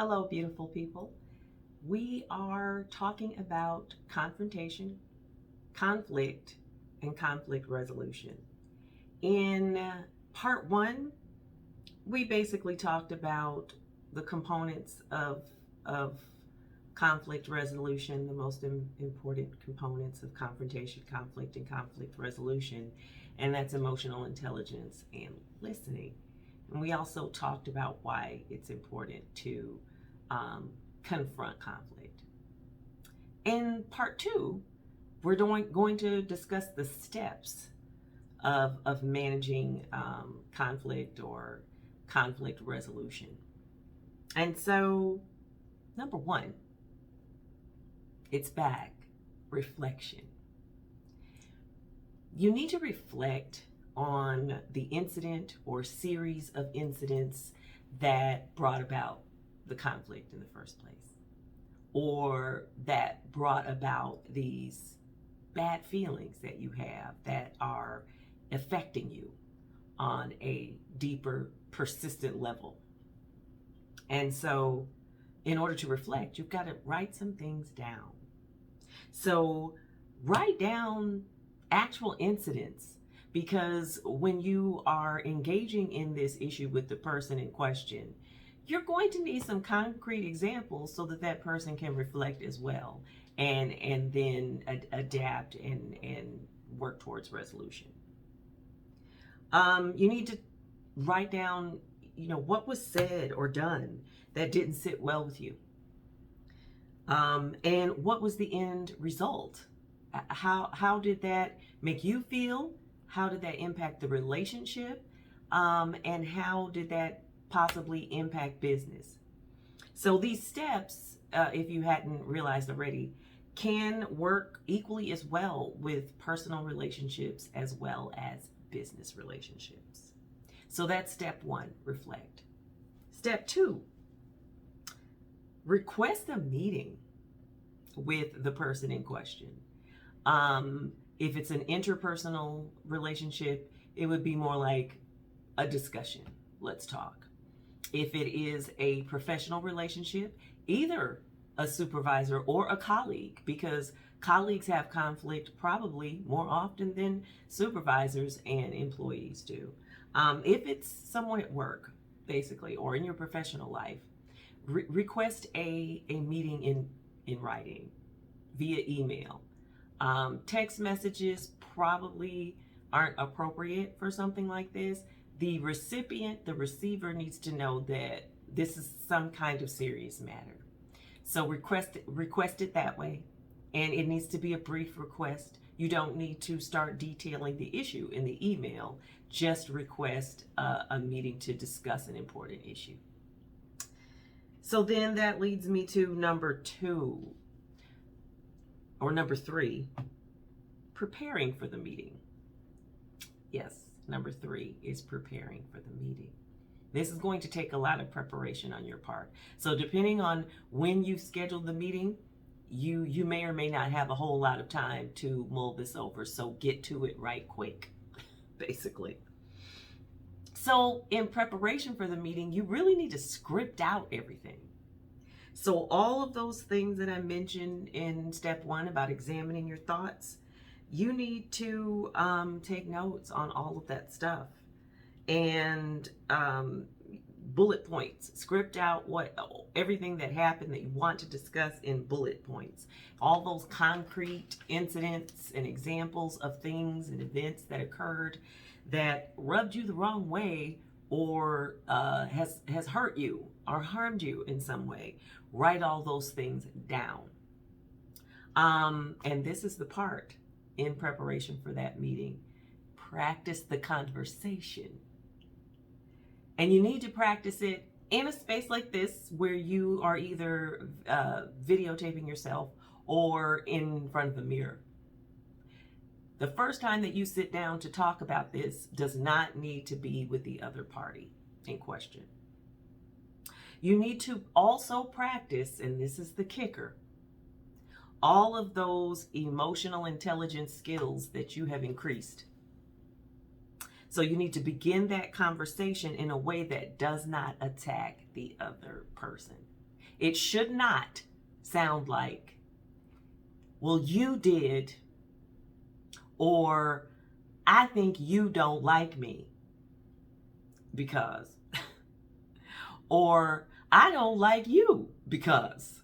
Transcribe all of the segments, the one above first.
Hello, beautiful people. We are talking about confrontation, conflict, and conflict resolution. In part one, we basically talked about the components of conflict resolution, the most important components of confrontation, conflict, and conflict resolution, and that's emotional intelligence and listening. And we also talked about why it's important to confront conflict. In part two, we're going to discuss the steps of managing conflict or conflict resolution. And so, number one, it's back, reflection. You need to reflect on the incident or series of incidents that brought about the conflict in the first place, or that brought about these bad feelings that you have that are affecting you on a deeper, persistent level. And so, in order to reflect, you've got to write some things down. So, write down actual incidents, because when you are engaging in this issue with the person in question, you're going to need some concrete examples so that that person can reflect as well, and then adapt and work towards resolution. You need to write down, what was said or done that didn't sit well with you, and what was the end result. How did that make you feel? How did that impact the relationship? And how did that possibly impact business? So these steps, if you hadn't realized already, can work equally as well with personal relationships as well as business relationships. So that's step one, reflect. Step two, request a meeting with the person in question. If it's an interpersonal relationship, it would be more like a discussion. Let's talk. If it is a professional relationship, either a supervisor or a colleague, because colleagues have conflict probably more often than supervisors and employees do. If it's someone at work, basically, or in your professional life, request a meeting in writing via email. Text messages probably aren't appropriate for something like this. The recipient, the receiver, needs to know that this is some kind of serious matter. So request it that way, and it needs to be a brief request. You don't need to start detailing the issue in the email. Just request a meeting to discuss an important issue. So then that leads me to number three, preparing for the meeting. Yes, number three is preparing for the meeting. This is going to take a lot of preparation on your part. So depending on when you schedule the meeting, you may or may not have a whole lot of time to mull this over. So get to it right quick, basically. So in preparation for the meeting, you really need to script out everything. So all of those things that I mentioned in step one about examining your thoughts, you need to take notes on all of that stuff, and bullet points. Script out everything that happened that you want to discuss in bullet points. All those concrete incidents and examples of things and events that occurred that rubbed you the wrong way, or has hurt you or harmed you in some way. Write all those things down. And this is the part in preparation for that meeting. Practice the conversation. And you need to practice it in a space like this, where you are either videotaping yourself or in front of the mirror. The first time that you sit down to talk about this does not need to be with the other party in question. You need to also practice, and this is the kicker, all of those emotional intelligence skills that you have increased. So you need to begin that conversation in a way that does not attack the other person. It should not sound like, well, you did, or I think you don't like me because, or I don't like you because.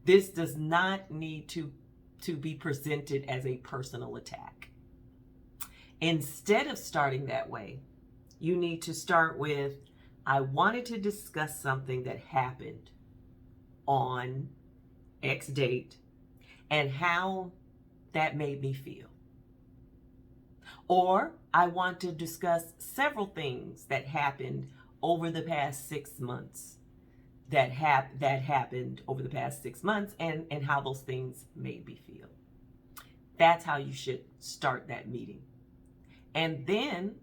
This does not need to be presented as a personal attack. Instead of starting that way, you need to start with, I wanted to discuss something that happened on X date and how that made me feel. Or I want to discuss several things that happened over the past 6 months that happened over the past 6 months and how those things made me feel. That's how you should start that meeting. And then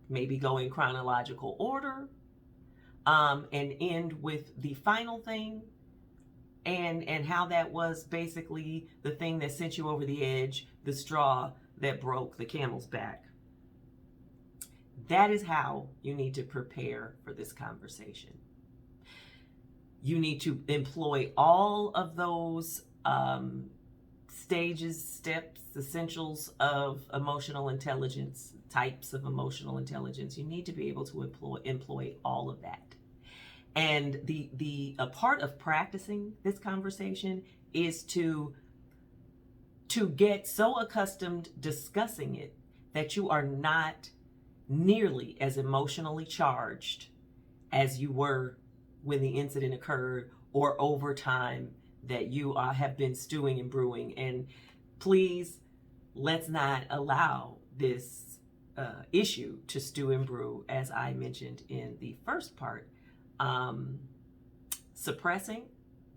maybe go in chronological order and end with the final thing and how that was basically the thing that sent you over the edge, the straw that broke the camel's back. That is how you need to prepare for this conversation. You need to employ all of those stages, steps, essentials of emotional intelligence, types of emotional intelligence. You need to be able to employ all of that. And a part of practicing this conversation is to get so accustomed discussing it that you are not nearly as emotionally charged as you were when the incident occurred or over time that you have been stewing and brewing. And please, let's not allow this issue to stew and brew, as I mentioned in the first part. Suppressing,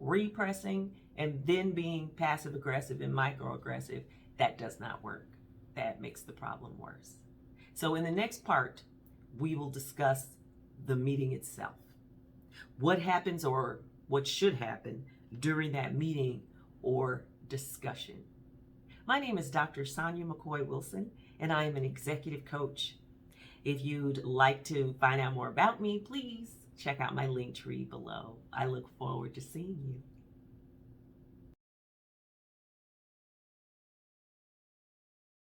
repressing, and then being passive aggressive and microaggressive, that does not work. That makes the problem worse. So in the next part, we will discuss the meeting itself. What happens or what should happen during that meeting or discussion. My name is Dr. Sonya McCoy-Wilson, and I am an executive coach. If you'd like to find out more about me, please check out my link tree below. I look forward to seeing you.